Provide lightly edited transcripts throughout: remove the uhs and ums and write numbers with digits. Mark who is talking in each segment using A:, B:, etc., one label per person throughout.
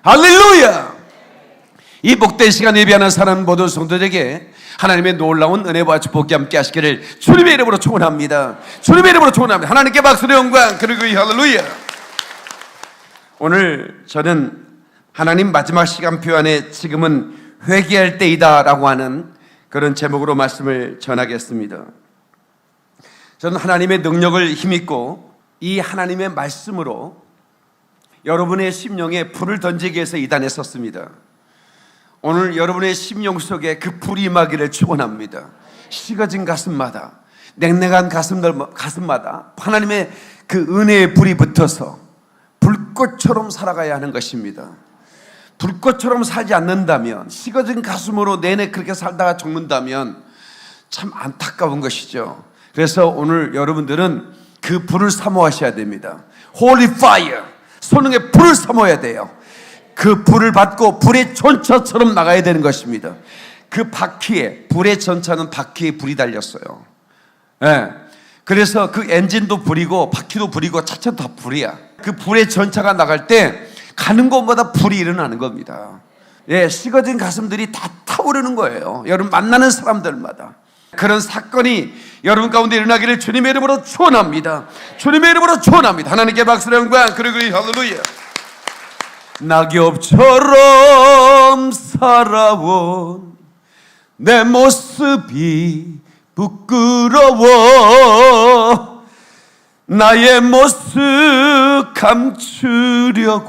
A: 할렐루야! 이 복된 시간 예배하는 사람 모든 성도들에게 하나님의 놀라운 은혜와 축복이 함께 하시기를 주님의 이름으로 축원합니다. 주님의 이름으로 축원합니다. 하나님께 박수로 영광 그리고 할렐루야. 오늘 저는 하나님 마지막 시간표 안에 지금은 회개할 때이다 라고 하는 그런 제목으로 말씀을 전하겠습니다. 저는 하나님의 능력을 힘입고 이 하나님의 말씀으로 여러분의 심령에 불을 던지기 위해서 이 단에 섰습니다. 오늘 여러분의 심령 속에 그 불이 임하기를 축원합니다. 식어진 가슴마다, 냉랭한 가슴마다 하나님의 그 은혜의 불이 붙어서 불꽃처럼 살아가야 하는 것입니다. 불꽃처럼 살지 않는다면, 식어진 가슴으로 내내 그렇게 살다가 죽는다면 참 안타까운 것이죠. 그래서 오늘 여러분들은 그 불을 사모하셔야 됩니다. Holy fire, 성령의 불을 사모해야 돼요. 그 불을 받고 불의 전차처럼 나가야 되는 것입니다. 그 바퀴에, 불의 전차는 바퀴에 불이 달렸어요. 네. 그래서 그 엔진도 불이고 바퀴도 불이고 차차도 다 불이야. 그 불의 전차가 나갈 때 가는 곳마다 불이 일어나는 겁니다. 예, 식어진 가슴들이 다 타오르는 거예요. 여러분 만나는 사람들마다. 그런 사건이 여러분 가운데 일어나기를 주님의 이름으로 축원합니다. 주님의 이름으로 축원합니다. 하나님께 박수로 영광 그리고 할렐루야. 낙엽처럼 살아온 내 모습이 부끄러워 나의 모습 감추려고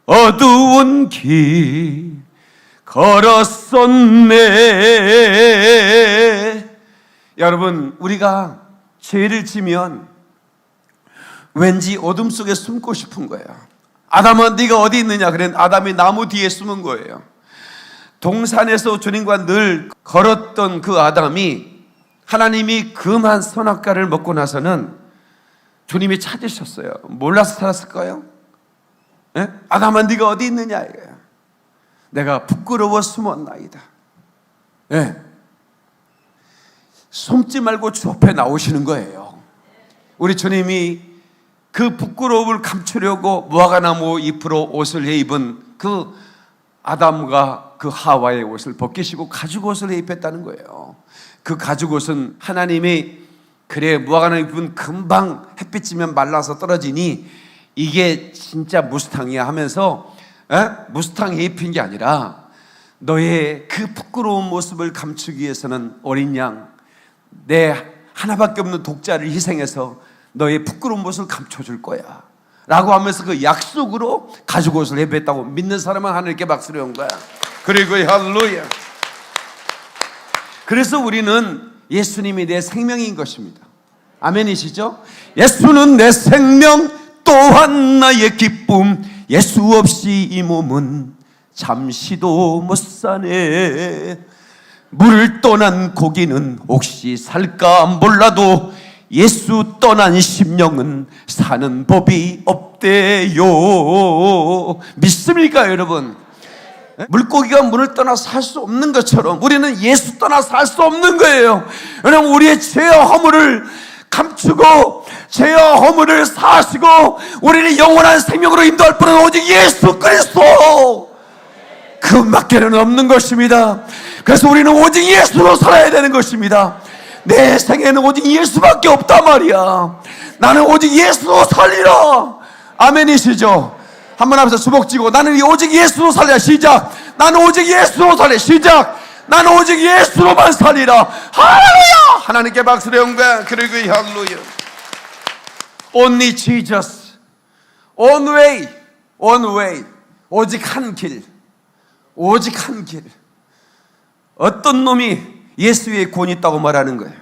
A: 어두운 길 걸었었네. 여러분, 우리가 죄를 지면 왠지 어둠 속에 숨고 싶은 거예요. 아담아 네가 어디 있느냐? 그랬는데 아담이 나무 뒤에 숨은 거예요. 동산에서 주님과 늘 걸었던 그 아담이 하나님이 금한 선악과를 먹고 나서는 주님이 찾으셨어요. 몰라서 살았을까요? 예? 아담아 네가 어디 있느냐 이거예요. 내가 부끄러워 숨었나이다. 예. 숨지 말고 주 앞에 나오시는 거예요. 우리 주님이 그 부끄러움을 감추려고 무화과나무 잎으로 옷을 입은 그 아담과 그 하와의 옷을 벗기시고 가죽옷을 입혔다는 거예요. 그 가죽옷은 하나님이 그래 무화과나무 잎은 금방 햇빛이면 말라서 떨어지니 이게 진짜 무스탕이야 하면서 무스탕에 입힌 게 아니라 너의 그 부끄러운 모습을 감추기 위해서는 어린 양 내 하나밖에 없는 독자를 희생해서 너의 부끄러운 모습을 감춰줄 거야 라고 하면서 그 약속으로 가죽옷을 입혔다고 믿는 사람은 하늘께 박수를 한 거야. 그리고 할렐루야. 그래서 우리는 예수님이 내 생명인 것입니다. 아멘이시죠? 예수는 내 생명 또한 나의 기쁨 예수 없이 이 몸은 잠시도 못 사네. 물을 떠난 고기는 혹시 살까 몰라도 예수 떠난 심령은 사는 법이 없대요. 믿습니까 여러분? 물고기가 물을 떠나 살 수 없는 것처럼 우리는 예수 떠나 살 수 없는 거예요. 왜냐하면 우리의 죄와 허물을 감추고 죄와 허물을 사하시고 우리를 영원한 생명으로 인도할 분은 오직 예수 그리스도 그밖에는 없는 것입니다. 그래서 우리는 오직 예수로 살아야 되는 것입니다. 내 생에는 오직 예수밖에 없단 말이야. 나는 오직 예수로 살리라. 아멘이시죠? 한번 앞에서 주먹 쥐고 나는 오직 예수로 살리라. 시작. 나는 오직 예수로 살리라. 시작. 나는 오직 예수로만 살리라. 할렐루야. 하나님께 박수로 영광 그리고 할렐루야. Only Jesus, one way, one way. 오직 한 길, 오직 한 길. 어떤 놈이 예수의 권위 있다고 말하는 거예요?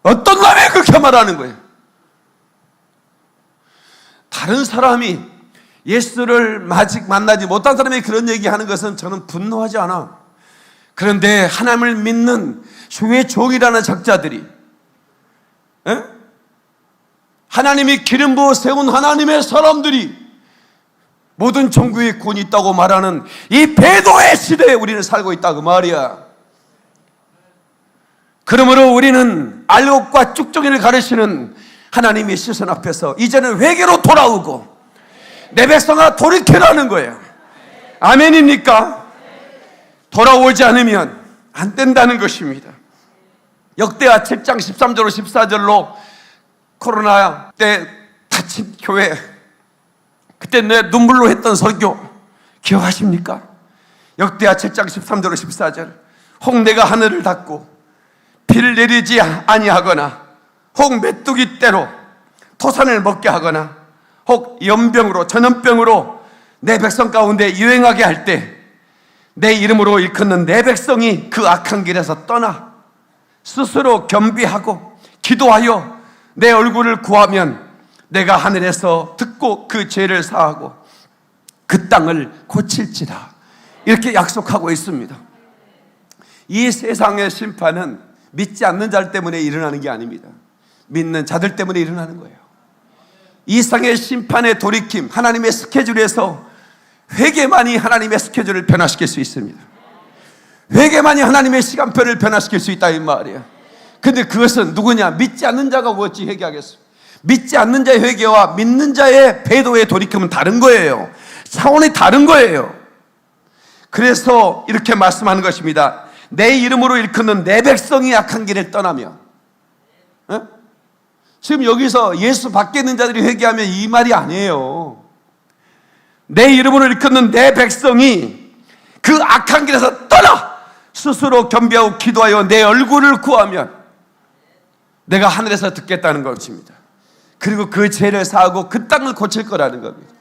A: 어떤 놈이 그렇게 말하는 거예요? 다른 사람이 예수를 아직 만나지 못한 사람이 그런 얘기하는 것은 저는 분노하지 않아. 그런데 하나님을 믿는 주의 종이라는 작자들이 하나님이 기름 부어 세운 하나님의 사람들이 모든 종교의 권위 있다고 말하는 이 배도의 시대에 우리는 살고 있다고 말이야. 그러므로 우리는 알곡과 쭉정이를 가르치는 하나님의 시선 앞에서 이제는 회개로 돌아오고 내 백성아 돌이켜라는 거예요. 아멘입니까? 돌아오지 않으면 안 된다는 것입니다. 역대하 7장 13절로 14절로 코로나 때 닫힌 교회, 그때 내 눈물로 했던 설교 기억하십니까? 역대하 7장 13절로 14절. 혹 내가 하늘을 닫고 비를 내리지 아니하거나 혹 메뚜기 떼로 토산을 먹게 하거나 혹 연병으로 전염병으로 내 백성 가운데 유행하게 할 때 내 이름으로 일컫는 내 백성이 그 악한 길에서 떠나 스스로 겸비하고 기도하여 내 얼굴을 구하면 내가 하늘에서 듣고 그 죄를 사하고 그 땅을 고칠지라, 이렇게 약속하고 있습니다. 이 세상의 심판은 믿지 않는 자들 때문에 일어나는 게 아닙니다. 믿는 자들 때문에 일어나는 거예요. 이 세상의 심판의 돌이킴, 하나님의 스케줄에서 회개만이 하나님의 스케줄을 변화시킬 수 있습니다. 회개만이 하나님의 시간표를 변화시킬 수 있다 이 말이에요. 근데 그것은 누구냐? 믿지 않는 자가 어찌 회개하겠어요? 믿지 않는 자의 회개와 믿는 자의 배도의 돌이킴은 다른 거예요. 차원이 다른 거예요. 그래서 이렇게 말씀하는 것입니다. 내 이름으로 일컫는 내 백성이 악한 길을 떠나며, 지금 여기서 예수 밖에 있는 자들이 회개하면 이 말이 아니에요. 내 이름으로 일컫는 내 백성이 그 악한 길에서 떠나 스스로 겸비하고 기도하여 내 얼굴을 구하면 내가 하늘에서 듣겠다는 것입니다. 그리고 그 죄를 사하고 그 땅을 고칠 거라는 겁니다.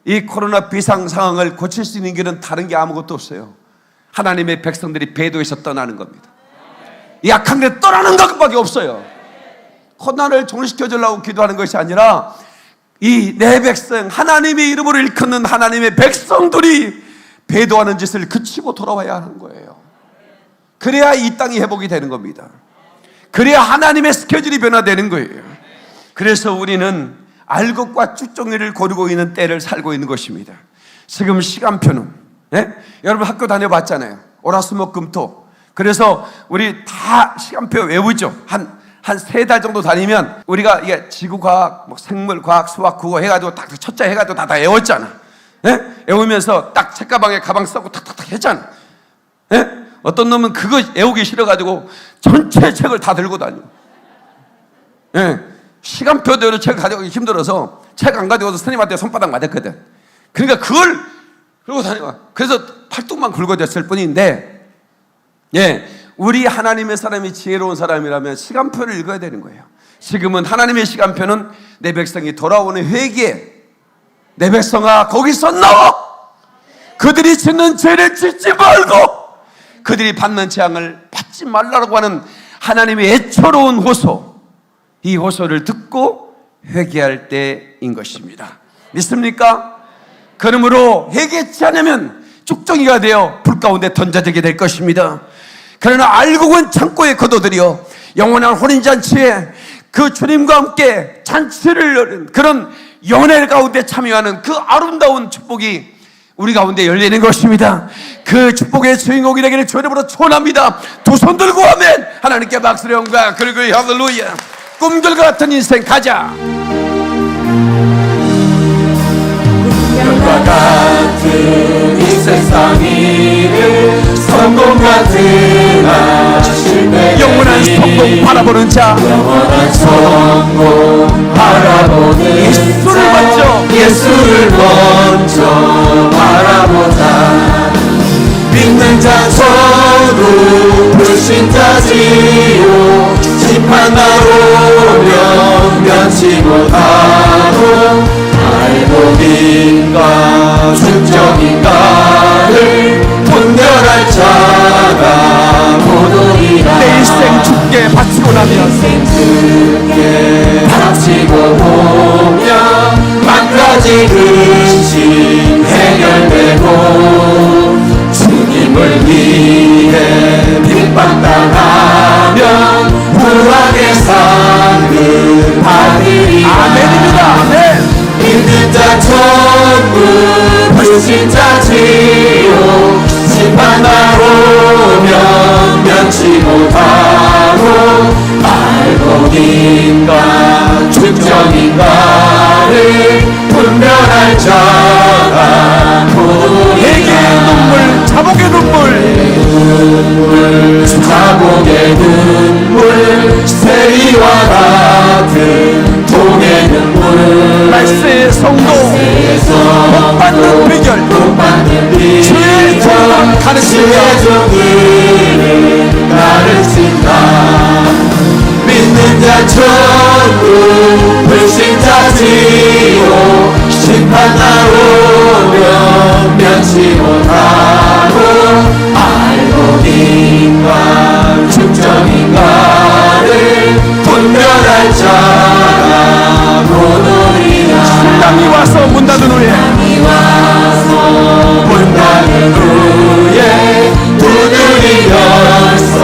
A: 이 코로나 비상 상황을 고칠 수 있는 길은 다른 게 아무것도 없어요. 하나님의 백성들이 배도에서 떠나는 겁니다. 이 악한 길에 떠나는 것밖에 없어요. 코로나를 종식시켜 주려고 기도하는 것이 아니라 이 내 백성, 하나님의 이름으로 일컫는 하나님의 백성들이 배도하는 짓을 그치고 돌아와야 하는 거예요. 그래야 이 땅이 회복이 되는 겁니다. 그래야 하나님의 스케줄이 변화되는 거예요. 그래서 우리는 알곡과 쭉정이를 고르고 있는 때를 살고 있는 것입니다. 지금 시간표는, 여러분 학교 다녀봤잖아요. 월화수목금토. 그래서 우리 다 시간표 외우죠. 한 3달 정도 다니면 우리가 이게 지구과학, 뭐 생물과학, 수학, 국어 해가지고 딱 첫째 해가지고 다 외웠잖아. 외우면서 딱 책가방에 가방 써고 탁탁탁 했잖아. 어떤 놈은 그거 외우기 싫어가지고 전체 책을 다 들고 다녀. 시간표대로 책을 가져가기 힘들어서 책 안 가져가서 선생님한테 손바닥 맞았거든. 그러니까 그걸 들고 다녀. 그래서 팔뚝만 굵어졌을 뿐인데, 우리 하나님의 사람이 지혜로운 사람이라면 시간표를 읽어야 되는 거예요. 지금은 하나님의 시간표는 내 백성이 돌아오는 회개에, 내 백성아 거기서 나와! 그들이 짓는 죄를 짓지 말고 그들이 받는 재앙을 받지 말라고 하는 하나님의 애처로운 호소, 이 호소를 듣고 회개할 때인 것입니다. 믿습니까? 그러므로 회개치 않으면 쭉정이가 되어 불 가운데 던져지게 될 것입니다. 그러나 알곡은 창고에 거둬들여 영원한 혼인잔치에 그 주님과 함께 잔치를 여는 그런 연애 가운데 참여하는 그 아름다운 축복이 우리 가운데 열리는 것입니다. 그 축복의 주인공이 되기를 주의 이름으로 축원합니다. 두 손 들고 아멘. 하나님께 박수를 영광 그리고 할렐루야. 꿈들과 같은 인생 가자.
B: 꿈과 같은 이 세상 일을 성공 같은 실패
A: 영원한 성공 바라보는 자,
B: 영원한 성공 바라보는
A: 예수를 먼저,
B: 예수를 먼저 바라보자. 믿는 자 전부 불신자지요 심판 나오면 면치 못하고 알곡인가 축정인가를 분별할 자가 모두이라.
A: 내 인생 죽게 바치고 나면
B: 죽게 바치고 보면 만 가지 근심 해결되고 주님을 위해 핍박당하면 후하게 상급 받으리라.
A: 아멘입니다. 아멘.
B: 믿는 자 전부 불신자지요 심판 나오면 면치 못하고 알곡인가 중정인가를 분별할 자가
A: 회개의 눈물, 자복의 눈물,
B: 자복의 눈물 세리와 같은 동의 눈물
A: 말세의 성도, 복받는 비결, 주의 종을 가르친다.
B: 종들을 가르친다. 믿는 자 천국 불신자 지옥 심판 나오면 면치 못하고 알고인가 중정인가를 분별할 자가 오노리라.
A: 신랑이 와서 문 닫은 후에
B: 문 닫은 후에 두드리면서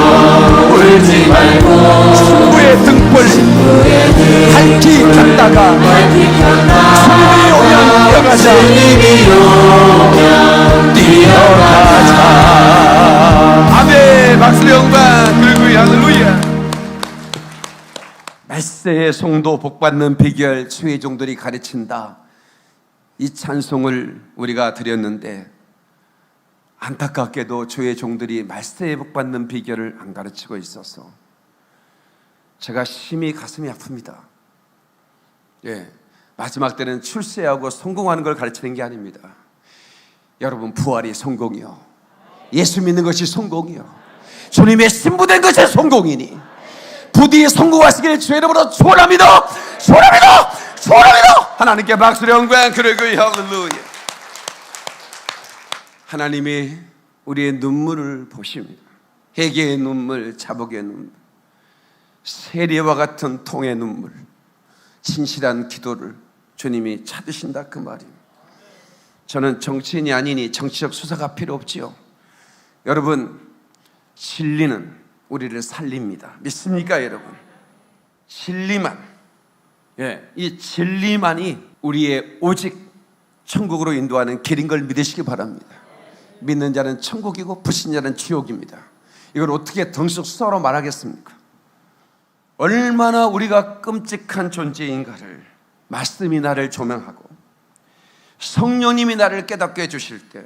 B: 울지 말고
A: 친구의 등불 밝히 켰다가 주님이 오면 뛰어가자.
B: 주님이 오면 뛰어가자.
A: 아멘. 박수의 영광. 그리고 할렐루야. 말세의 성도 복받는 비결 주의 종들이 가르친다. 이 찬송을 우리가 드렸는데 안타깝게도 주의 종들이 말세에 복받는 비결을 안 가르치고 있어서 제가 심히 가슴이 아픕니다. 마지막 때는 출세하고 성공하는 걸 가르치는 게 아닙니다. 여러분, 부활이 성공이요, 예수 믿는 것이 성공이요, 주님의 신부된 것이 성공이니 부디 성공하시길 주의 이름으로 축원합니다. 축원합니다. 축원합니다. 하나님께 박수의 영광. 그리고 할렐루야. 하나님이 우리의 눈물을 보십니다. 회개의 눈물, 자복의 눈물, 세리와 같은 통의 눈물, 진실한 기도를 주님이 찾으신다, 그 말입니다. 저는 정치인이 아니니 정치적 수사가 필요 없지요. 여러분, 진리는 우리를 살립니다. 믿습니까, 여러분? 진리만, 이 진리만이 우리의 오직 천국으로 인도하는 길인 걸 믿으시기 바랍니다. 믿는 자는 천국이고 불신자는 지옥입니다. 이걸 어떻게 덩석 수사로 말하겠습니까? 얼마나 우리가 끔찍한 존재인가를 말씀이 나를 조명하고 성령님이 나를 깨닫게 해주실 때,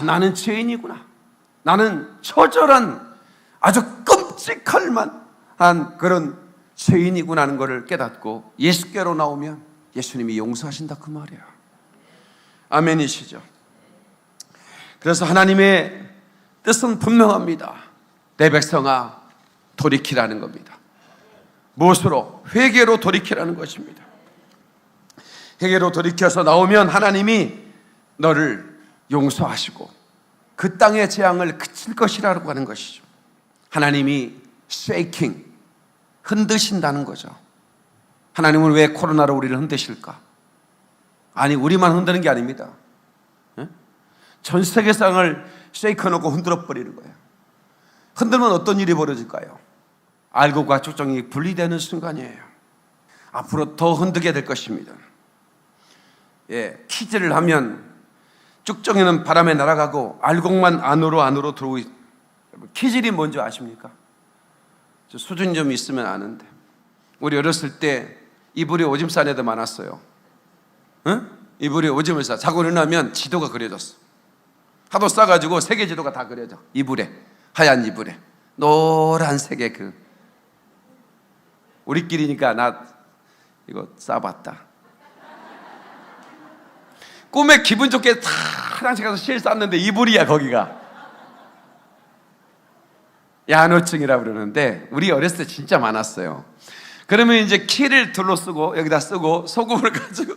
A: 나는 죄인이구나, 나는 처절한 아주 끔찍할 만한 그런 죄인이구나 하는 것을 깨닫고 예수께로 나오면 예수님이 용서하신다, 그 말이야. 아멘이시죠? 그래서 하나님의 뜻은 분명합니다. 내 백성아, 돌이키라는 겁니다. 무엇으로? 회개로 돌이키라는 것입니다. 회개로 돌이켜서 나오면 하나님이 너를 용서하시고 그 땅의 재앙을 그칠 것이라고 하는 것이죠. 하나님이 쉐이킹, 흔드신다는 거죠. 하나님은 왜 코로나로 우리를 흔드실까? 아니, 우리만 흔드는 게 아닙니다. 전 세계상을 쉐이크 놓고 흔들어 버리는 거예요. 흔들면 어떤 일이 벌어질까요? 알곡과 쭉정이 분리되는 순간이에요. 앞으로 더 흔들게 될 것입니다. 키질을 하면 쭉정이는 바람에 날아가고 알곡만 안으로 들어오고 있어요. 키질이 뭔지 아십니까? 저 수준이 좀 있으면 아는데, 우리 어렸을 때 이불이 오줌 싼 애들 많았어요. 이불이 오줌을 싸. 자고 일어나면 지도가 그려졌어. 하도 싸가지고 세계 지도가 다 그려져. 이불에, 하얀 이불에 노란색의 우리끼리니까 나 이거 싸봤다. 꿈에 기분 좋게 다 화장실 가서 실 쌌는데 이불이야, 거기가. 야노증이라고 그러는데 우리 어렸을 때 진짜 많았어요. 그러면 이제 키를 둘러쓰고 여기다 쓰고 소금을 가지고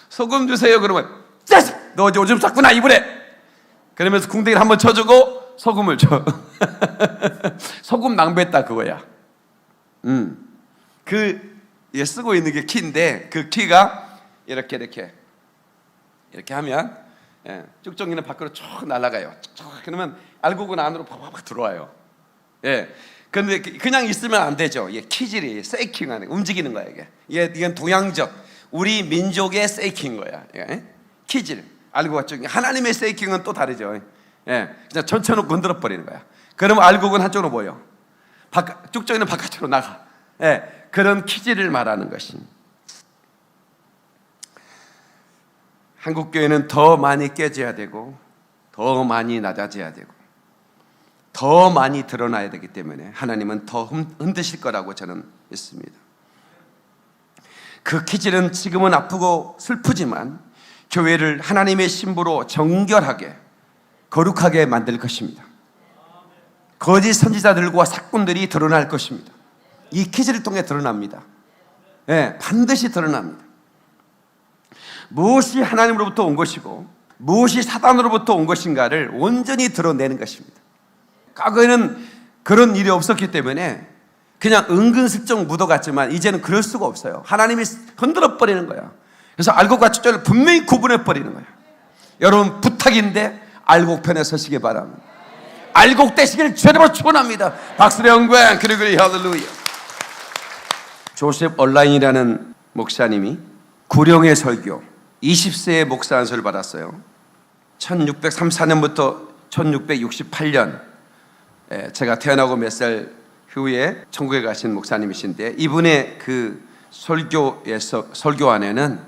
A: 소금 주세요 그러면 짜스! 너 어제 오줌 쌌구나 이불에. 그러면서 궁뎅이를 한번 쳐주고 소금을 줘. 소금 낭비했다 그거야. 쓰고 있는 게 키인데 그 키가 이렇게 하면 쭉정이는 밖으로 쭉 날아가요. 그러면 알곡은 안으로 팍팍 들어와요. 근데 그냥 있으면 안 되죠. 키질이 세이킹하는, 움직이는 거야 이건 동양적 우리 민족의 세이킹 거야. 키질. 알곡과 쭉 하나님의 세이킹은 또 다르죠. 그냥 전쳐놓고 흔들어 버리는 거야. 그러면 알곡은 한쪽으로 모여. 쭉정이는 바깥으로 나가. 그런 기질을 말하는 것입니다. 한국교회는 더 많이 깨져야 되고 더 많이 낮아져야 되고 더 많이 드러나야 되기 때문에 하나님은 더 흔드실 거라고 저는 믿습니다. 그 기질은 지금은 아프고 슬프지만 교회를 하나님의 신부로 정결하게 거룩하게 만들 것입니다. 거짓 선지자들과 사꾼들이 드러날 것입니다. 이 기질을 통해 드러납니다. 네, 반드시 드러납니다. 무엇이 하나님으로부터 온 것이고 무엇이 사단으로부터 온 것인가를 온전히 드러내는 것입니다. 과거에는 그런 일이 없었기 때문에 그냥 은근슬쩍 묻어갔지만 이제는 그럴 수가 없어요. 하나님이 흔들어 버리는 거야. 그래서 알곡과 추전을 분명히 구분해 버리는 거야. 여러분 부탁인데 알곡편에 서시기 바랍니다. 알곡 되시길 주님으로 축원합니다. 박수의 영광 그리고 할렐루야. 조셉 얼라인이라는 목사님이 구령의 설교 20세의 목사 안수를 받았어요. 1634년부터 1668년 제가 태어나고 몇 살 후에 천국에 가신 목사님이신데 이분의 그 설교 안에는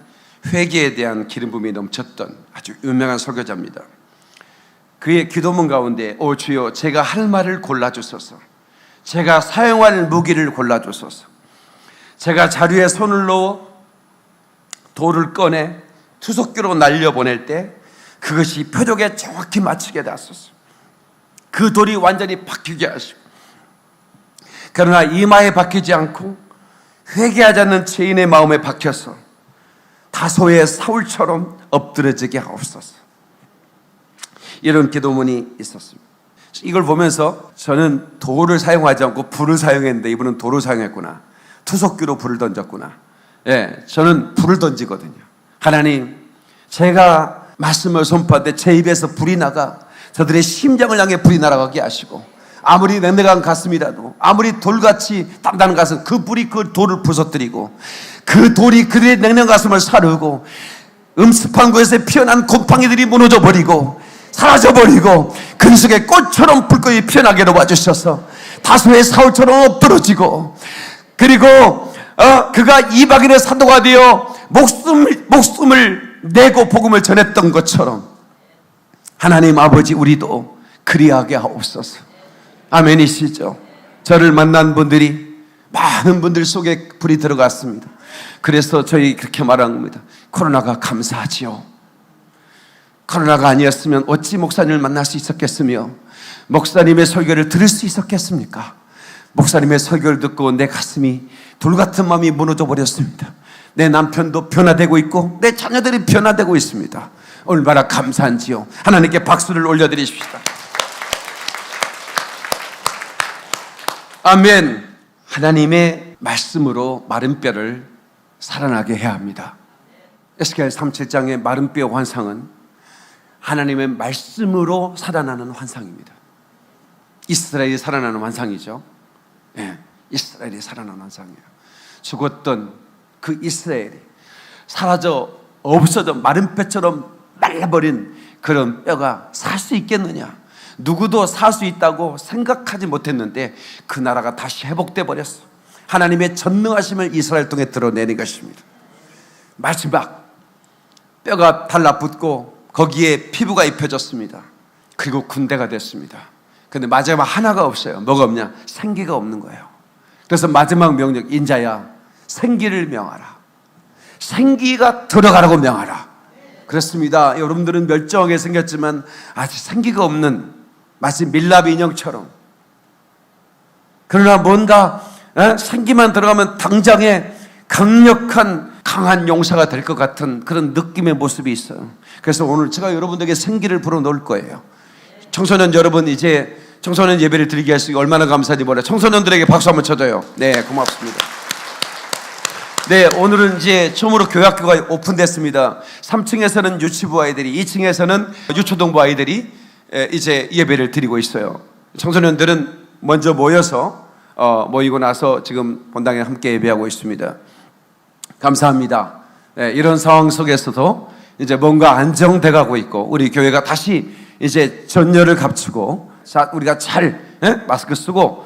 A: 회개에 대한 기름 부음이 넘쳤던 아주 유명한 설교자입니다. 그의 기도문 가운데 오 주여 제가 할 말을 골라주소서, 제가 사용할 무기를 골라주소서, 제가 자루에 손을 넣어 돌을 꺼내 투석기로 날려보낼 때 그것이 표적에 정확히 맞추게 하소서. 그 돌이 완전히 박히게 하시고 그러나 이마에 박히지 않고 회개하지 않는 죄인의 마음에 박혀서 다소의 사울처럼 엎드러지게 하옵소서. 이런 기도문이 있었습니다. 이걸 보면서 저는 돌을 사용하지 않고 불을 사용했는데 이분은 돌을 사용했구나, 투석기로 불을 던졌구나. 저는 불을 던지거든요. 하나님, 제가 말씀을 선포할 때 제 입에서 불이 나가 저들의 심장을 향해 불이 날아가게 하시고 아무리 냉랭한 가슴이라도 아무리 돌같이 단단한 가슴 그 불이 그 돌을 부서뜨리고 그 돌이 그들의 냉랭한 가슴을 사르고 음습한 곳에서 피어난 곰팡이들이 무너져 버리고 사라져 버리고 근속의 꽃처럼 불꽃이 피어나게 도와주셔서 다소의 사울처럼 엎드러지고 그리고 그가 이방인의 사도가 되어 목숨을 내고 복음을 전했던 것처럼 하나님 아버지 우리도 그리하게 하옵소서. 아멘이시죠? 저를 만난 분들이 많은 분들 속에 불이 들어갔습니다. 그래서 저희 그렇게 말한 겁니다. 코로나가 감사하지요. 코로나가 아니었으면 어찌 목사님을 만날 수 있었겠으며 목사님의 설교를 들을 수 있었겠습니까? 목사님의 설교를 듣고 내 가슴이 돌같은 마음이 무너져 버렸습니다. 내 남편도 변화되고 있고 내 자녀들이 변화되고 있습니다. 얼마나 감사한지요. 하나님께 박수를 올려드리십시다. 아멘. 하나님의 말씀으로 마른 뼈를 살아나게 해야 합니다. 에스겔 37장의 마른 뼈 환상은 하나님의 말씀으로 살아나는 환상입니다. 이스라엘이 살아나는 환상이죠. 이스라엘이 살아나는 환상이에요. 죽었던 그 이스라엘이 사라져 없어져 마른 뼈처럼 말라버린 그런 뼈가 살 수 있겠느냐? 누구도 살 수 있다고 생각하지 못했는데 그 나라가 다시 회복돼 버렸어. 하나님의 전능하심을 이스라엘 통해 드러내는 것입니다. 마지막 뼈가 달라붙고 거기에 피부가 입혀졌습니다. 그리고 군대가 됐습니다. 근데 마지막 하나가 없어요. 뭐가 없냐? 생기가 없는 거예요. 그래서 마지막 명령, 인자야 생기를 명하라. 생기가 들어가라고 명하라. 그렇습니다. 여러분들은 멸종하게 생겼지만 아직 생기가 없는 마치 밀랍 인형처럼, 그러나 뭔가 생기만 들어가면 당장에 강력한 강한 용사가 될 것 같은 그런 느낌의 모습이 있어요. 그래서 오늘 제가 여러분들에게 생기를 불어넣을 거예요. 청소년 여러분, 이제 청소년 예배를 드리게 할 수 있게 얼마나 감사한지 몰라요. 청소년들에게 박수 한번 쳐줘요. 네, 고맙습니다. 네, 오늘은 이제 처음으로 교학교가 오픈됐습니다. 3층에서는 유치부 아이들이, 2층에서는 유초등부 아이들이 이제 예배를 드리고 있어요. 청소년들은 먼저 모여서 모이고 나서 지금 본당에 함께 예배하고 있습니다. 감사합니다. 네, 이런 상황 속에서도 이제 뭔가 안정돼 가고 있고 우리 교회가 다시 이제 전열을 갖추고, 자, 우리가 잘 마스크 쓰고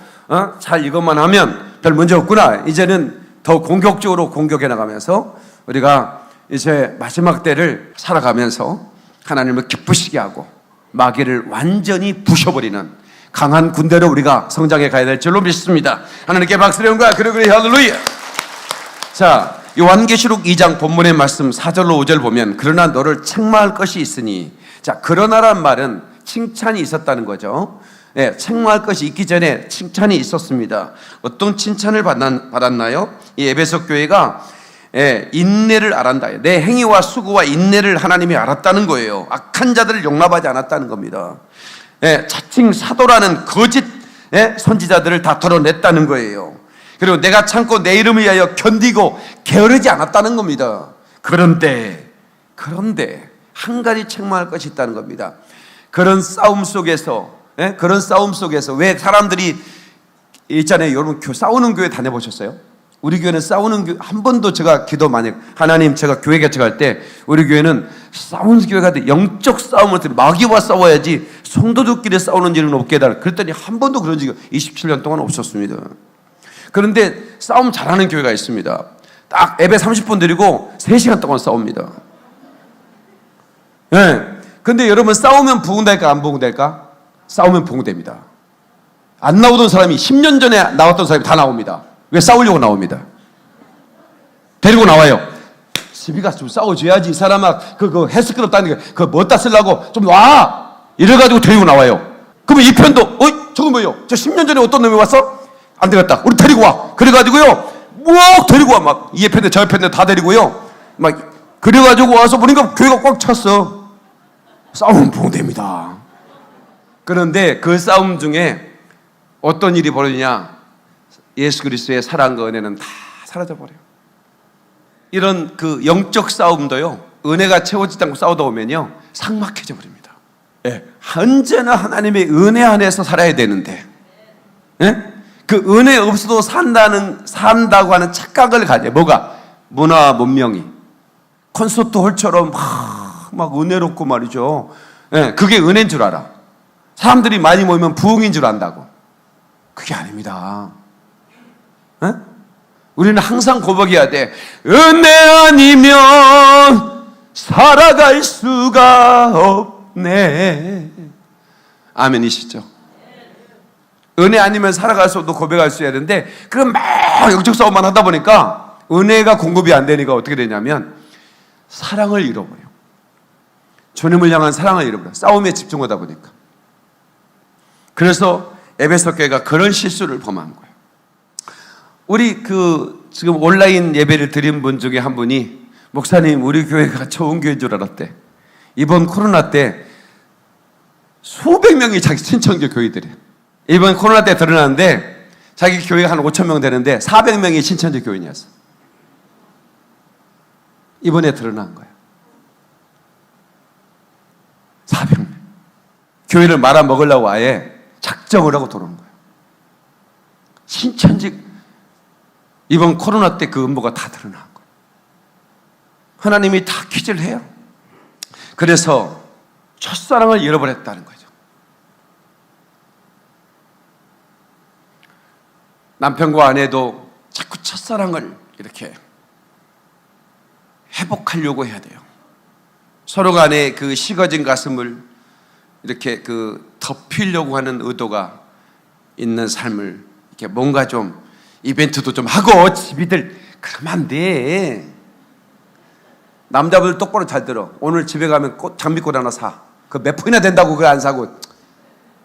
A: 잘 이것만 하면 별 문제 없구나, 이제는 더 공격적으로 공격해 나가면서 우리가 이제 마지막 때를 살아가면서 하나님을 기쁘시게 하고 마귀를 완전히 부셔버리는 강한 군대로 우리가 성장해 가야 될 줄로 믿습니다. 하나님께 박수를 연과 그리고 할렐루야. 자, 요한계시록 2장 본문의 말씀 4절로 5절 보면 그러나 너를 책망할 것이 있으니, 자, 그러나란 말은 칭찬이 있었다는 거죠. 예, 책망할 것이 있기 전에 칭찬이 있었습니다. 어떤 칭찬을 받았나요? 이 에베소 교회가 인내를 알았다. 내 행위와 수고와 인내를 하나님이 알았다는 거예요. 악한 자들을 용납하지 않았다는 겁니다. 자칭 사도라는 거짓 선지자들을 다 털어냈다는 거예요. 그리고 내가 참고 내 이름을 위하여 견디고 게으르지 않았다는 겁니다. 그런데 한 가지 책망할 것이 있다는 겁니다. 그런 싸움 속에서 왜 사람들이 있잖아요. 여러분 싸우는 교회 다녀보셨어요? 우리 교회는 싸우는 교회 한 번도 제가 기도 많이 하나님 제가 교회 개척할 때 우리 교회는 싸우는 교회가 돼. 영적 싸움을 때 마귀와 싸워야지 성도들끼리 싸우는 일은 없게 해달라. 그랬더니 한 번도 그런 적이 27년 동안 없었습니다. 그런데 싸움 잘하는 교회가 있습니다. 딱 예배 30분 드리고 3시간 동안 싸웁니다. 근데 여러분 싸우면 부흥될까 안 부흥될까? 싸우면 부흥됩니다. 안 나오던 사람이 10년 전에 나왔던 사람이 다 나옵니다. 왜? 싸우려고 나옵니다. 데리고 나와요. 집에 가서 좀 싸워줘야지. 이 사람아 그 헬스클럽 다니는 거 그거 뭐다 쓰려고 좀 와. 이래가지고 데리고 나와요. 그러면 이 편도 저거 뭐예요? 저 10년 전에 어떤 놈이 왔어? 안 되겠다. 우리 데리고 와. 그래가지고요 막 데리고 와. 막 이 편도 저 편도 다 데리고요 막 그래가지고 와서 보니까 교회가 꽉 찼어. 싸우면 부흥됩니다. 그런데 그 싸움 중에 어떤 일이 벌어지냐? 예수 그리스도의 사랑과 은혜는 다 사라져버려요. 이런 그 영적 싸움도요, 은혜가 채워지지 않고 싸우다 보면요 삭막해져 버립니다. 언제나 하나님의 은혜 안에서 살아야 되는데, 그 은혜 없어도 산다고 하는 착각을 가져. 뭐가? 문화 문명이 콘서트 홀처럼 막 은혜롭고 말이죠. 그게 은혜인 줄 알아. 사람들이 많이 모이면 부흥인 줄 안다고. 그게 아닙니다. 우리는 항상 고백해야 돼. 은혜 아니면 살아갈 수가 없네. 아멘이시죠? 은혜 아니면 살아갈 수 없도 고백할 수 있어야 되는데, 그럼 막 영적 싸움만 하다 보니까 은혜가 공급이 안 되니까 어떻게 되냐면 사랑을 잃어버려. 주님을 향한 사랑을 잃어버려. 싸움에 집중하다 보니까. 그래서 에베소 교회가 그런 실수를 범한 거예요. 우리 지금 온라인 예배를 드린 분 중에 한 분이, 목사님 우리 교회가 좋은 교회인 줄 알았대. 이번 코로나 때 수백 명이 자기 친천교 교회들이에요. 이번 코로나 때 드러났는데 자기 교회가 한 5천 명 되는데 400명이 친천교 교인이었어. 이번에 드러난 거예요. 400명. 교회를 말아먹으려고 아예 작정을 하고 들어온 거예요. 신천지 이번 코로나 때 그 음모가 다 드러난 거예요. 하나님이 다 퀴즈를 해요. 그래서 첫사랑을 잃어버렸다는 거죠. 남편과 아내도 자꾸 첫사랑을 이렇게 회복하려고 해야 돼요. 서로 간에 그 식어진 가슴을 이렇게 덮이려고 하는 의도가 있는 삶을 이렇게 뭔가 좀 이벤트도 좀 하고. 집이들 그러면 안 돼. 남자분들 똑바로 잘 들어. 오늘 집에 가면 장미꽃 하나 사. 그 몇 포이나 된다고 그걸 안 사고.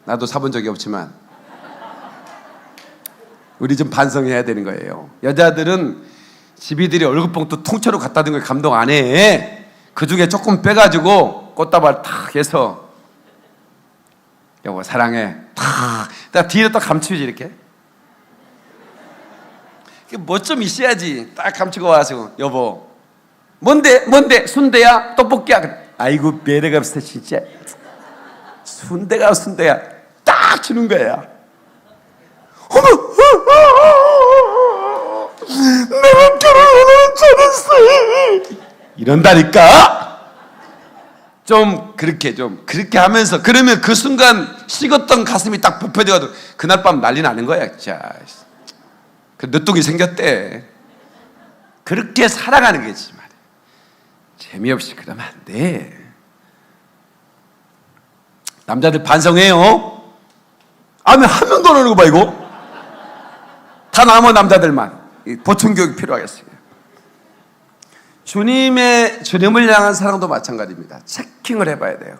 A: 나도 사본 적이 없지만 우리 좀 반성해야 되는 거예요. 여자들은 집이들이 얼굴봉투 통째로 갖다 준 걸 감동 안 해. 그 중에 조금 빼가지고 꽃다발 탁 해서 여보 사랑해 탁 뒤로 딱 감추지 이렇게. 뭐 좀 있어야지. 딱 감추고 와서 여보 뭔데 순대야 떡볶이야. 아이고 매력 없어 진짜. 순대가 순대야. 딱 주는 거야. 어머 내가 결혼을 잘했어 이런다니까. 좀 그렇게 하면서, 그러면 그 순간 식었던 가슴이 딱 부풀어져가지고 그날 밤 난리 나는 거야. 자, 그 늦둥이 생겼대. 그렇게 살아가는 거지 말이야. 재미없이 그러면 안 돼. 남자들 반성해요. 아니 한 명도 안 오는 거 봐 이거. 다 남은 남자들만 보충 교육 필요하겠어요. 주님을 향한 사랑도 마찬가지입니다. 체킹을 해봐야 돼요.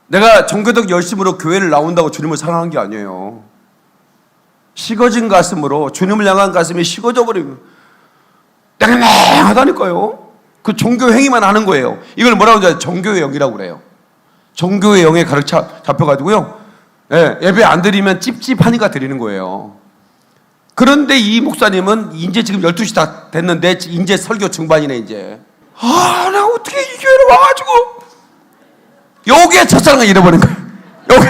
A: 내가 종교적 열심으로 교회를 나온다고 주님을 사랑한 게 아니에요. 식어진 가슴으로 주님을 향한 가슴이 식어져 버리면 땡땡하다니까요. 그 종교 행위만 하는 거예요. 이걸 뭐라고 하죠? 종교의 영이라고 그래요. 종교의 영에 가득 잡혀가지고요. 예, 예배 안 드리면 찝찝하니까 드리는 거예요. 그런데 이 목사님은 이제 지금 12시 다 됐는데 이제 설교 중반이네 이제. 나 어떻게 이 교회로 와가지고 여기에 첫사랑을 잃어버린 거예요. 여기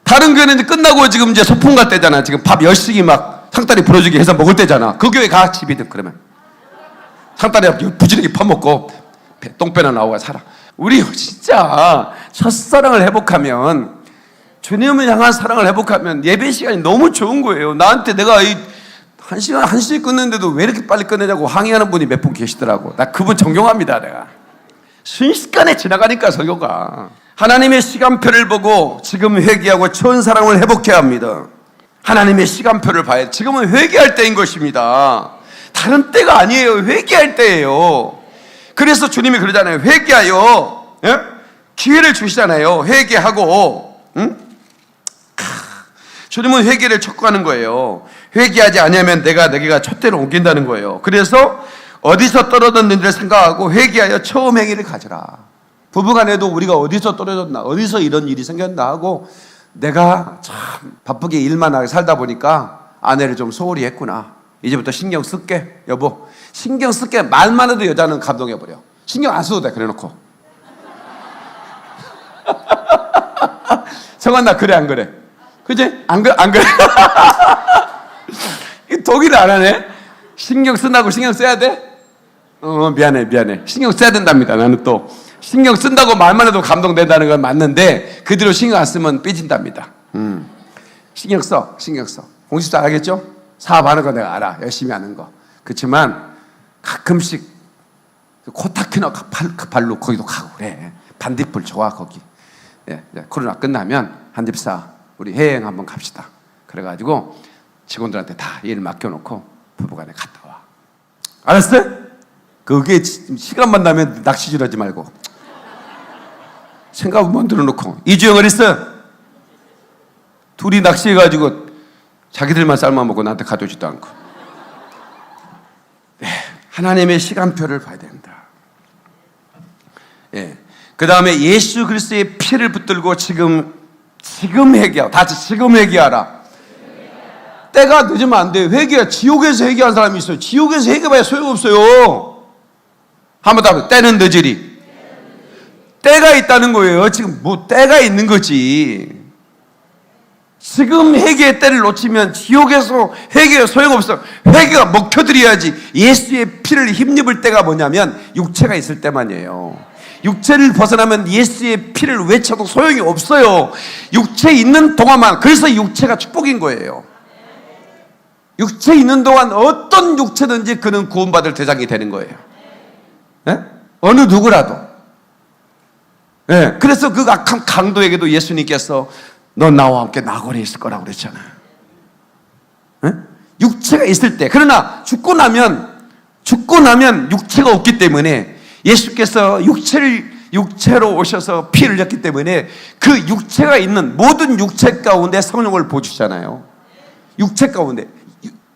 A: 다른 교회는 이제 끝나고 지금 이제 소풍 갈 때잖아. 지금 밥 열심히 막 상다리 부러지게 해서 먹을 때잖아. 그 교회 가 집이든 그러면 상다리 부지런히 퍼먹고 똥배나 나오고 살아. 우리 진짜 첫사랑을 회복하면, 주님을 향한 사랑을 회복하면 예배 시간이 너무 좋은 거예요. 나한테 내가 한 시간 끊는데도 왜 이렇게 빨리 끝내냐고 항의하는 분이 몇 분 계시더라고. 나 그분 존경합니다. 내가 순식간에 지나가니까 설교가. 하나님의 시간표를 보고 지금 회개하고 처음 사랑을 회복해야 합니다. 하나님의 시간표를 봐야 돼. 지금은 회개할 때인 것입니다. 다른 때가 아니에요. 회개할 때예요. 그래서 주님이 그러잖아요. 회개하여, 예? 기회를 주시잖아요. 회개하고, 응? 주님은 회개를 촉구하는 거예요. 회개하지 않으면 내게가 촛대로 옮긴다는 거예요. 그래서 어디서 떨어졌는지를 생각하고 회개하여 처음 행위를 가져라. 부부간에도 우리가 어디서 떨어졌나, 어디서 이런 일이 생겼나 하고, 내가 참 바쁘게 일만 하게 살다 보니까 아내를 좀 소홀히 했구나. 이제부터 신경 쓸게. 여보, 신경 쓸게. 말만 해도 여자는 감동해버려. 신경 안 써도 돼. 그래놓고. 성환 나 그래 안 그래? 그치? 안 그래? 독일을 안 하네? 신경 쓴다고 신경 써야 돼? 미안해. 신경 써야 된답니다. 나는 또 신경 쓴다고 말만 해도 감동된다는 건 맞는데 그대로 신경 안 쓰면 삐진답니다. 신경 써. 공식도 알겠죠? 사업하는 거 내가 알아. 열심히 하는 거. 그렇지만 가끔씩 코타키나 발로 거기도 가고 그래. 반딧불 좋아 거기. 예, 코로나 끝나면 한집사 우리 해외여행 한번 갑시다. 그래가지고 직원들한테 다 일 맡겨놓고 부부간에 갔다 와. 알았어? 그게 시간만 나면 낚시질 하지 말고 생각을 만들어 놓고. 이주영 어딨어? 둘이 낚시해가지고 자기들만 삶아먹고 나한테 가져오지도 않고. 네, 하나님의 시간표를 봐야 된다. 예. 그 다음에 예수 그리스도의 피를 붙들고 지금 회개하라. 다 같이 지금 회개하라. 때가 늦으면 안 돼요. 회개야. 지옥에서 회개한 사람이 있어요. 지옥에서 회개봐야 소용없어요. 한번 더 하면 때는 늦으리. 때가 있다는 거예요. 지금 때가 있는 거지. 지금 회개의 때를 놓치면 지옥에서 회개가 소용없어. 회개가 먹혀드려야지. 예수의 피를 힘입을 때가 뭐냐면 육체가 있을 때만이에요. 육체를 벗어나면 예수의 피를 외쳐도 소용이 없어요. 육체 있는 동안만. 그래서 육체가 축복인 거예요. 육체 있는 동안 어떤 육체든지 그는 구원받을 대상이 되는 거예요. 네? 어느 누구라도. 네. 그래서 그 악한 강도에게도 예수님께서 너 나와 함께 나골에 있을 거라고 그랬잖아요. 네? 육체가 있을 때. 그러나 죽고 나면 육체가 없기 때문에 예수께서 육체로 오셔서 피를 흘렸기 때문에 그 육체가 있는 모든 육체 가운데 성령을 부어주잖아요. 육체 가운데.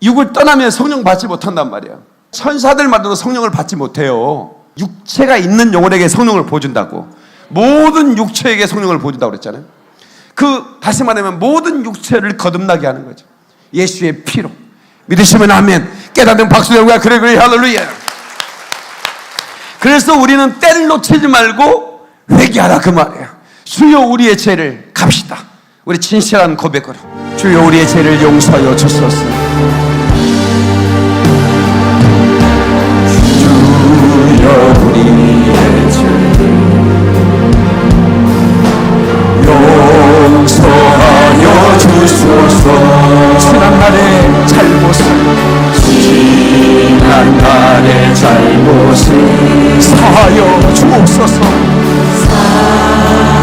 A: 육을 떠나면 성령 받지 못한단 말이야. 천사들만으로 성령을 받지 못해요. 육체가 있는 영혼에게 성령을 부어준다고. 모든 육체에게 성령을 부어준다고 그랬잖아요. 다시 말하면 모든 육체를 거듭나게 하는 거죠. 예수의 피로. 믿으시면 아멘. 깨닫는 박수 영광. 그래 할렐루야. 그래서 우리는 때를 놓치지 말고 회개하라 그 말이에요. 주여 우리의 죄를 갑시다. 우리 진실한 고백으로. 주여 우리의 죄를 용서하여 주소서. 주여 우리의 죄를 용서하여 주소서. 지난날의 잘못을 사하여 주옵소서.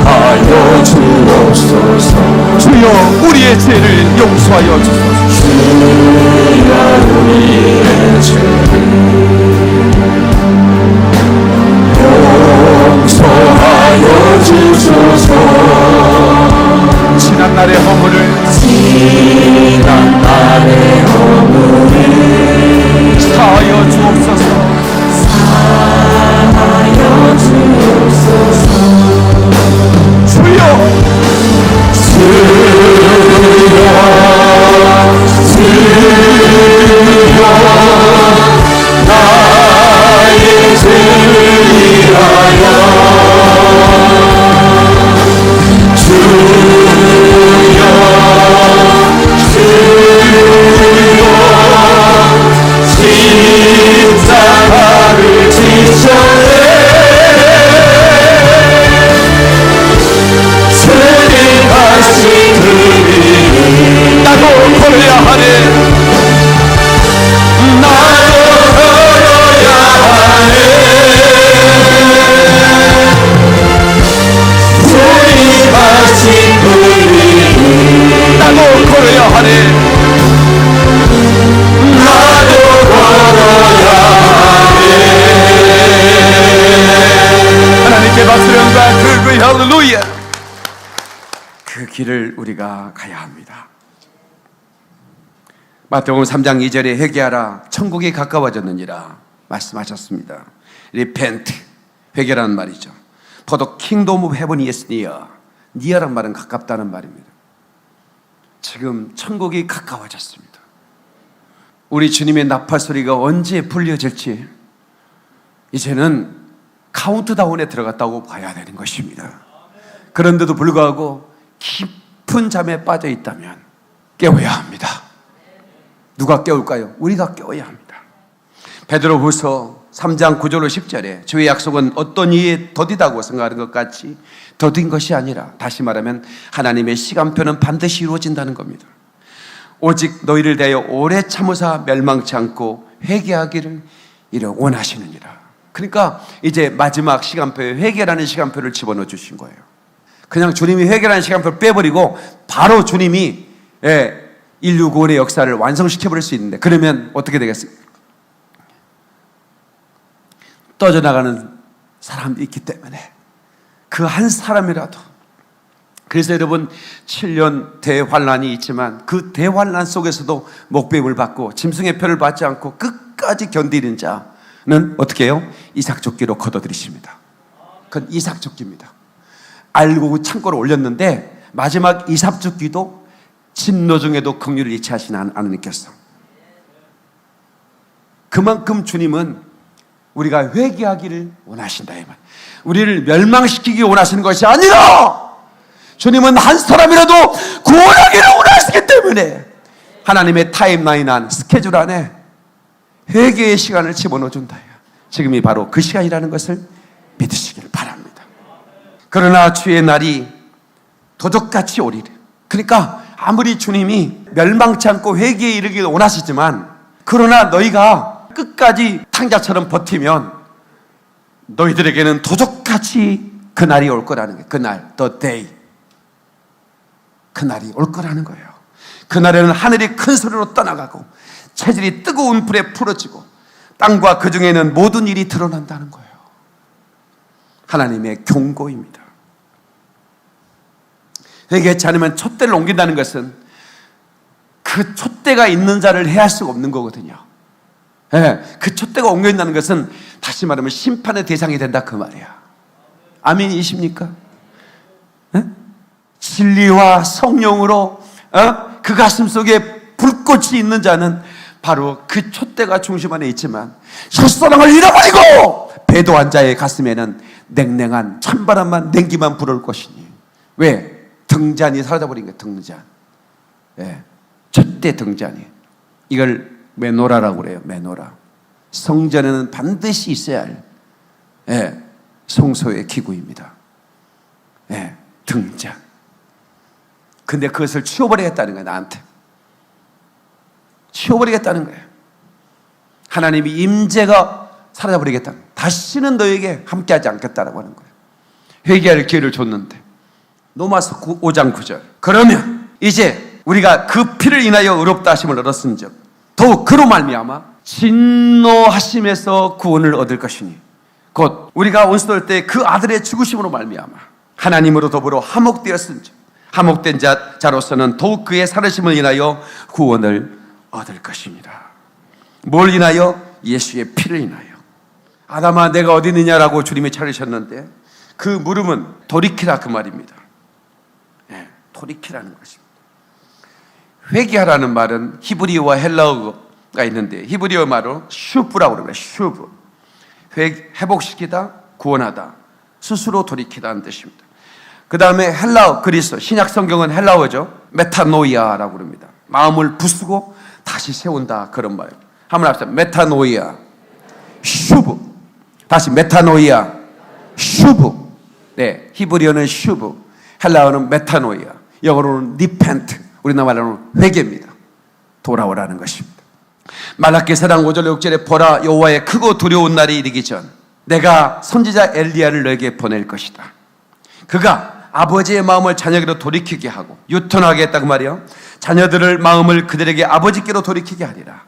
B: 하여 주옵소서.
A: 주여 우리의 죄를 용서하여 주소서.
B: 주여 우리의 죄를 용서하여 주소서.
A: 지난날의 허물을
B: 지난날의 허물을
A: 사하여 주옵소서.
B: 사하여 주옵소서.
A: 주여
B: 나의 죄를 위하여 십자가를 지셨네. 죄를 다시 그리
A: 나도 걸어야 하네.
B: 나도 걸어야 하네. 죄를 다시 그리
A: 나도 걸어야 하네.
B: 나도 걸어야
A: 하나님께 박수 영광 그리고 할렐루야. 그 길을 우리가 가야 합니다. 마태복음 3장 2절에 회개하라 천국이 가까워졌느니라 말씀하셨습니다. repent 회개라는 말이죠. For the kingdom of heaven is near. near란 말은 가깝다는 말입니다. 지금 천국이 가까워졌습니다. 우리 주님의 나팔 소리가 언제 불려질지 이제는 카운트다운에 들어갔다고 봐야 되는 것입니다. 그런데도 불구하고 깊은 잠에 빠져 있다면 깨워야 합니다. 누가 깨울까요? 우리가 깨워야 합니다. 베드로후서 3장 9절로 10절에 주의 약속은 어떤 이에 더디다고 생각하는 것 같이 더딘 것이 아니라, 다시 말하면 하나님의 시간표는 반드시 이루어진다는 겁니다. 오직 너희를 대하여 오래 참으사 멸망치 않고 회개하기를 이를 원하시느니라. 그러니까 이제 마지막 시간표에 회개라는 시간표를 집어넣어 주신 거예요. 그냥 주님이 회개라는 시간표를 빼버리고 바로 주님이 인류 구원의 역사를 완성시켜버릴 수 있는데, 그러면 어떻게 되겠습니까? 떠져나가는 사람이 있기 때문에 그 한 사람이라도, 그래서 여러분 7년 대환란이 있지만 그 대환란 속에서도 목배임을 받고 짐승의 표를 받지 않고 끝까지 견디는 자는 어떻게 해요? 이삭조끼로 거둬들이십니다. 그건 이삭조끼입니다. 알고 창고를 올렸는데 마지막 이삭조끼도 진노 중에도 긍휼을 잃지 하시는 하나님께서, 그만큼 주님은 우리가 회개하기를 원하신다. 우리를 멸망시키기 원하시는 것이 아니라 주님은 한 사람이라도 구원하기를 원하시기 때문에 하나님의 타임라인 안, 스케줄 안에 회개의 시간을 집어넣어 준다. 지금이 바로 그 시간이라는 것을 믿으시기를 바랍니다. 그러나 주의 날이 도적같이 오리리. 그러니까 아무리 주님이 멸망치 않고 회개에 이르기를 원하시지만, 그러나 너희가 끝까지 탕자처럼 버티면 너희들에게는 도적같이 그 날이 올 거라는 거예요. 그날, the day. 그 날이 올 거라는 거예요. 그날에는 하늘이 큰 소리로 떠나가고 체질이 뜨거운 불에 풀어지고 땅과 그 중에 있는 모든 일이 드러난다는 거예요. 하나님의 경고입니다. 회개치 않으면 촛대를 옮긴다는 것은 그 촛대가 있는 자를 해할 수가 없는 거거든요. 그 촛대가 옮겨진다는 것은 다시 말하면 심판의 대상이 된다, 그 말이야. 아멘이십니까? 진리와 성령으로 그 가슴 속에 불꽃이 있는 자는 바로 그 촛대가 중심 안에 있지만, 첫사랑을 잃어버리고 배도한 자의 가슴에는 냉랭한 찬바람만 냉기만 불어올 것이니. 왜? 등잔이 사라져버린 거예요. 등잔. 촛대 등잔이. 이걸 메노라라고 그래요. 메노라. 성전에는 반드시 있어야 할 성소의 기구입니다. 등잔. 근데 그것을 치워버리겠다는 거예요. 나한테 치워버리겠다는 거예요. 하나님이 임재가 사라져버리겠다. 다시는 너에게 함께하지 않겠다라고 하는 거예요. 회개할 기회를 줬는데. 로마서 5장 9절. 그러면 이제 우리가 그 피를 인하여 의롭다 하심을 얻었은즉 더욱 그로 말미암아 진노하심에서 구원을 얻을 것이니 곧 우리가 원수될 때 그 아들의 죽으심으로 말미암아 하나님으로 더불어 화목되었은즉 화목된 자로서는 더욱 그의 살으심을 인하여 구원을 얻을 것입니다. 뭘 인하여? 예수의 피를 인하여. 아담아 내가 어디 있느냐라고 주님이 차리셨는데 그 물음은 돌이키라 그 말입니다. 네, 돌이키라는 것입니다. 회개하라는 말은 히브리어와 헬라어가 있는데 히브리어 말로 슈브라고 그럽니다. 슈브. 회복시키다, 구원하다, 스스로 돌이키다는 뜻입니다. 그 다음에 헬라어, 그리스, 신약 성경은 헬라어죠. 메타노이아라고 그럽니다. 마음을 부수고 다시 세운다 그런 말. 한번 합시다. 메타노이아, 슈브. 다시 메타노이아, 슈브. 네, 히브리어는 슈브, 헬라어는 메타노이아, 영어로는 리펜트, 우리나라로는 회개입니다. 돌아오라는 것입니다. 말라기 4장 5절 6절에 보라 여호와의 크고 두려운 날이 이르기 전 내가 선지자 엘리야를 너에게 보낼 것이다. 그가 아버지의 마음을 자녀에게로 돌이키게 하고 유턴하게 했다고 말이요. 자녀들을 마음을 그들에게 아버지께로 돌이키게 하리라.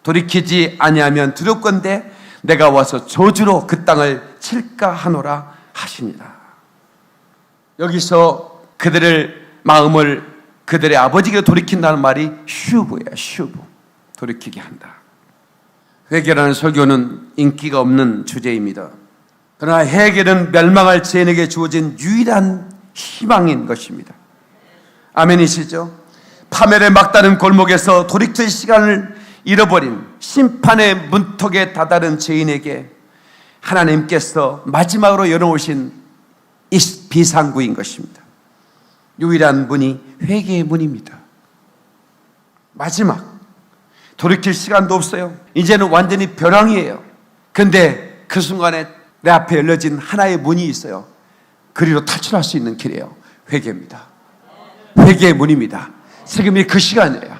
A: 돌이키지 아니하면 두렵건대 내가 와서 저주로 그 땅을 칠까 하노라 하시니라. 여기서 그들의 마음을 그들의 아버지께로 돌이킨다는 말이 슈브예요. 슈브. 돌이키게 한다. 회개라는 설교는 인기가 없는 주제입니다. 그러나 회개는 멸망할 죄인에게 주어진 유일한 희망인 것입니다. 아멘이시죠? 파멸의 막다른 골목에서 돌이킬 시간을 잃어버린 심판의 문턱에 다다른 죄인에게 하나님께서 마지막으로 열어오신 이 비상구인 것입니다. 유일한 문이 회개의 문입니다. 마지막 돌이킬 시간도 없어요. 이제는 완전히 벼랑이에요. 근데 그 순간에 내 앞에 열려진 하나의 문이 있어요. 그리로 탈출할 수 있는 길이에요. 회개입니다. 회개의 문입니다. 지금이 그 시간이에요.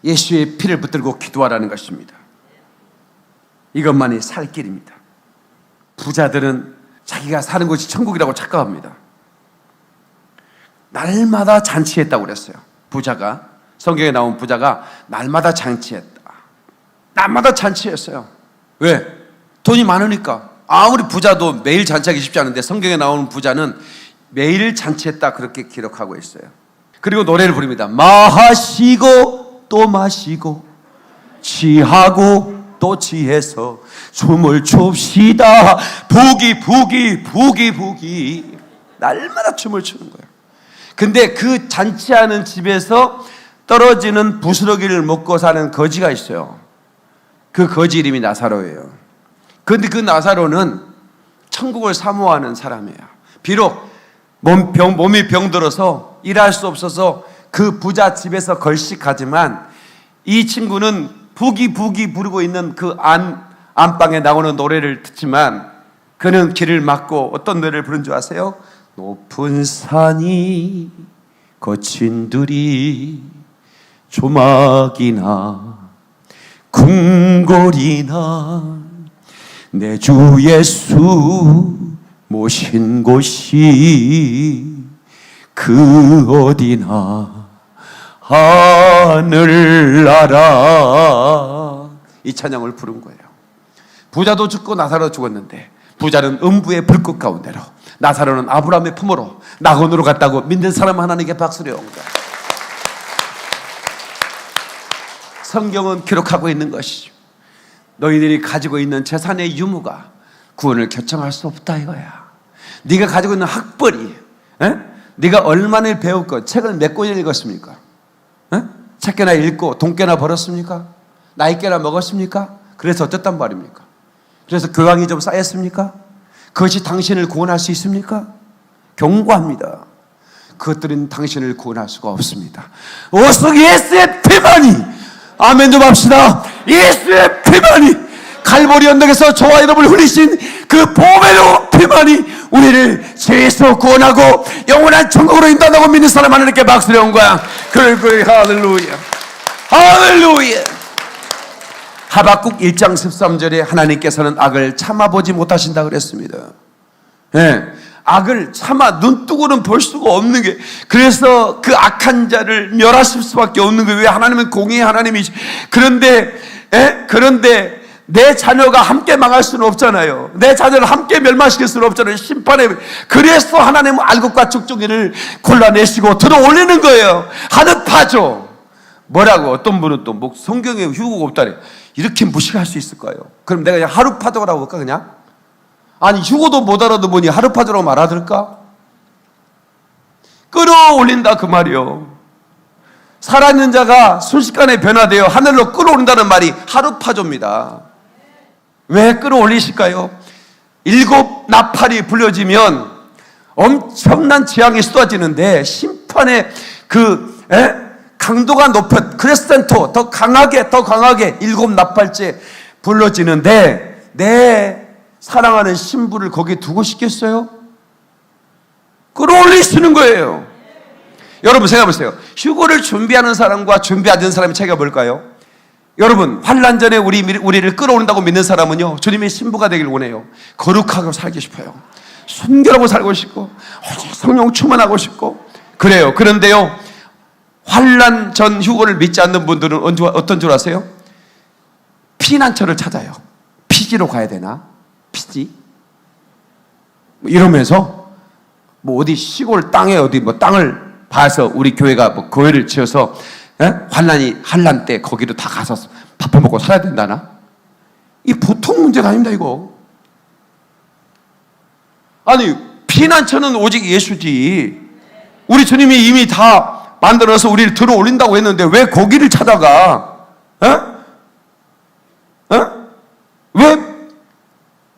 A: 예수의 피를 붙들고 기도하라는 것입니다. 이것만이 살 길입니다. 부자들은 자기가 사는 곳이 천국이라고 착각합니다. 날마다 잔치했다고 그랬어요. 부자가, 성경에 나온 부자가 날마다 잔치했다. 날마다 잔치했어요. 왜? 돈이 많으니까. 아무리 부자도 매일 잔치하기 쉽지 않은데 성경에 나오는 부자는 매일 잔치했다 그렇게 기록하고 있어요. 그리고 노래를 부릅니다. 마시고 또 마시고 취하고 또 취해서 춤을 춥시다. 부기 부기 부기 부기. 날마다 춤을 추는 거예요. 근데 그 잔치하는 집에서 떨어지는 부스러기를 먹고 사는 거지가 있어요. 그 거지 이름이 나사로예요. 그런데 그 나사로는 천국을 사모하는 사람이에요. 비록 몸이 병들어서 일할 수 없어서 그 부자 집에서 걸식하지만 이 친구는 부기 부르고 있는 그 안방에 나오는 노래를 듣지만 그는 길을 막고 어떤 노래를 부른 줄 아세요? 높은 산이 거친 들이 조막이나 궁궐이나 내 주 예수 모신 곳이 그 어디나 하늘나라. 이 찬양을 부른 거예요. 부자도 죽고 나사로 죽었는데 부자는 음부의 불꽃 가운데로, 나사로는 아브라함의 품으로 낙원으로 갔다고 믿는 사람 하나님께 박수를 옵니다. 성경은 기록하고 있는 것이죠. 너희들이 가지고 있는 재산의 유무가 구원을 결정할 수 없다 이거야. 네가 가지고 있는 학벌이, 네가 얼마나 배웠고 책을 몇 권을 읽었습니까? 책 꽤나 읽고 돈 꽤나 벌었습니까? 나이 꽤나 먹었습니까? 그래서 어쨌단 말입니까? 그래서 교양이 좀 쌓였습니까? 그것이 당신을 구원할 수 있습니까? 경고합니다. 그것들은 당신을 구원할 수가 없습니다. 오직 예수의 피만이, 아멘 좀 합시다. 예수의 피만이, 갈보리 언덕에서 저와 여러분을 흘리신 그 보배로 피만이 우리를 죄에서 구원하고 영원한 천국으로 인도한다고 믿는 사람 하나님께 박수를 온 거야. 그래 할렐루야, 할렐루야, 하박국 1장 13절에 하나님께서는 악을 참아보지 못하신다 그랬습니다. 예, 악을 참아 눈뜨고는 볼 수가 없는 게, 그래서 그 악한 자를 멸하실 수밖에 없는 거예요. 왜? 하나님은 공의의 하나님이시. 그런데 내 자녀가 함께 망할 수는 없잖아요. 내 자녀를 함께 멸망시킬 수는 없잖아요. 심판에. 그래서 하나님은 알곡과 죽종이를 골라내시고 들어 올리는 거예요. 하늘 파죠. 뭐라고? 어떤 분은 또 뭐 성경에 휴거가 없다래. 이렇게 무식할 수 있을까요? 그럼 내가 그냥 하루 파도라고 할까 그냥? 아니 휴거도 못 알아듣으니 하루 파도라고 말아들을까? 끌어올린다 그 말이요. 살아있는 자가 순식간에 변화되어 하늘로 끌어올린다는 말이 하루 파도입니다. 왜 끌어올리실까요? 7 나팔이 불려지면 엄청난 재앙이 쏟아지는데 심판의 강도가 높여 크레센토 더 강하게 7 나팔째 불러지는데 내 사랑하는 신부를 거기에 두고 싶겠어요? 끌어올리시는 거예요. 여러분 생각해보세요. 휴거를 준비하는 사람과 준비하지 않는 사람의 차이가 뭘까요? 여러분 환난 전에 우리를 끌어올린다고 믿는 사람은요, 주님의 신부가 되길 원해요. 거룩하고 살고 싶어요. 순결하고 살고 싶고 성령 충만하고 싶고 그래요. 그런데요, 환난 전 휴거를 믿지 않는 분들은 어떤 줄 아세요? 피난처를 찾아요. 피지로 가야 되나? 피지? 이러면서 뭐 어디 시골 땅에 어디 뭐 땅을 봐서 우리 교회가 뭐 교회를 지어서 환난 때 거기로 다 가서 밥 먹고 살아야 된다나? 이 보통 문제가 아닙니다 이거. 아니 피난처는 오직 예수지. 우리 주님이 이미 다 만들어서 우리를 들어 올린다고 했는데 왜 거기를 찾아가?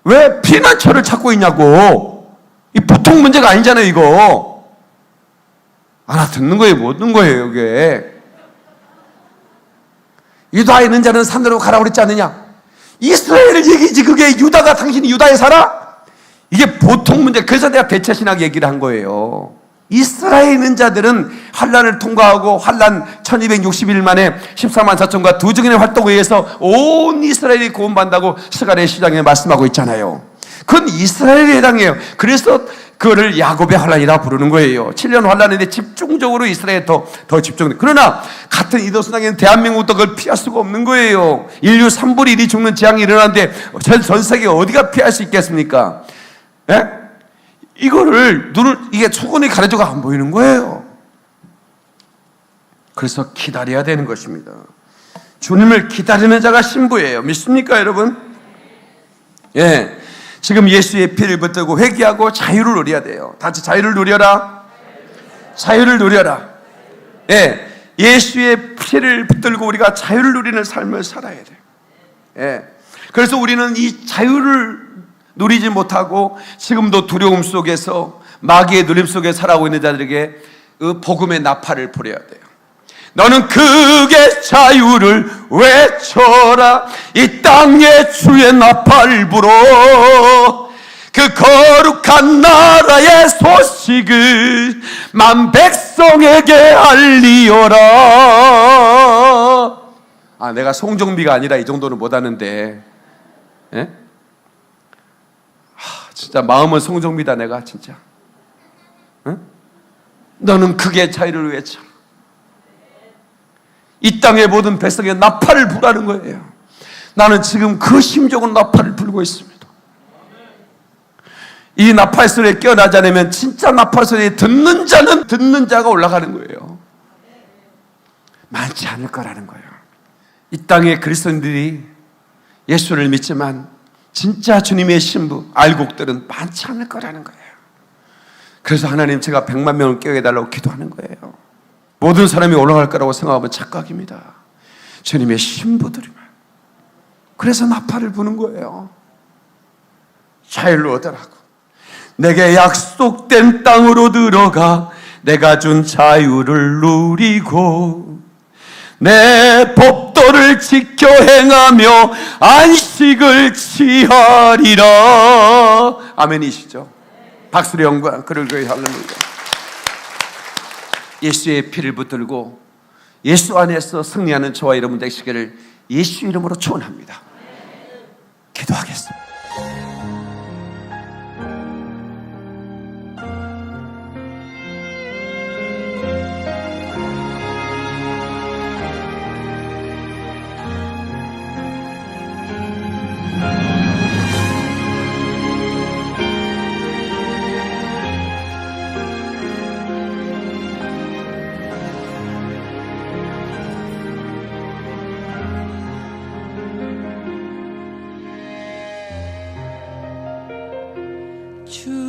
A: 왜 피난처를 찾고 있냐고. 이 보통 문제가 아니잖아요 이거. 알아듣는 거예요 못 듣는 거예요 이게. 유다에 있는 자는 산으로 가라고 그랬지 않느냐? 이스라엘을 얘기지. 그게 유다가, 당신이 유다에 살아? 이게 보통 문제. 그래서 내가 대체신학 얘기를 한 거예요. 이스라엘에 있는 자들은 환란을 통과하고 환란 1260일 만에 14만 4천과 2증인의 활동에 의해서 온 이스라엘이 구원받는다고 스가랴 시장에 말씀하고 있잖아요. 그건 이스라엘에 해당해요. 그래서 그거를 야곱의 환란이라 부르는 거예요. 7년 환란인데 집중적으로 이스라엘에 더 집중돼. 그러나 같은 이도순항에는 대한민국도 그걸 피할 수가 없는 거예요. 인류 3분의 1이 죽는 재앙이 일어나는데 전 세계 어디가 피할 수 있겠습니까? 예? 이거를 이게 초건이 가려져가 안 보이는 거예요. 그래서 기다려야 되는 것입니다. 주님을 기다리는 자가 신부예요. 믿습니까 여러분? 예. 지금 예수의 피를 붙들고 회개하고 자유를 누려야 돼요. 다시 자유를 누려라. 자유를 누려라. 예, 예수의 피를 붙들고 우리가 자유를 누리는 삶을 살아야 돼요. 예, 그래서 우리는 이 자유를 누리지 못하고 지금도 두려움 속에서 마귀의 누림 속에 살아오고 있는 자들에게 그 복음의 나팔을 불어야 돼요. 너는 크게 자유를 외쳐라. 이 땅에 주의 나팔 불어. 그 거룩한 나라의 소식을 만 백성에게 알리어라. 아, 내가 송정비가 아니라 이 정도는 못하는데, 예? 진짜 마음은 송정비다 내가 진짜. 응? 너는 크게 자유를 외쳐. 이 땅의 모든 백성의 나팔을 부라는 거예요. 나는 지금 그 심정으로 나팔을 불고 있습니다. 이 나팔 소리에 깨어나지 않으면 진짜 나팔 소리에 듣는 자가 올라가는 거예요. 많지 않을 거라는 거예요. 이 땅의 그리스도인들이 예수를 믿지만 진짜 주님의 신부 알곡들은 많지 않을 거라는 거예요. 그래서 하나님, 제가 100만 명을 깨워달라고 기도하는 거예요. 모든 사람이 올라갈 거라고 생각하면 착각입니다. 주님의 신부들이만. 그래서 나팔을 부는 거예요. 자유를 얻으라고. 내게 약속된 땅으로 들어가 내가 준 자유를 누리고 내 법도를 지켜 행하며 안식을 취하리라. 아멘이시죠? 박수로 영광. 그러고요. 할렐루야. 예수의 피를 붙들고 예수 안에서 승리하는 저와 여러분 되시기를 예수 이름으로 축원합니다. 기도하겠습니다.
B: 주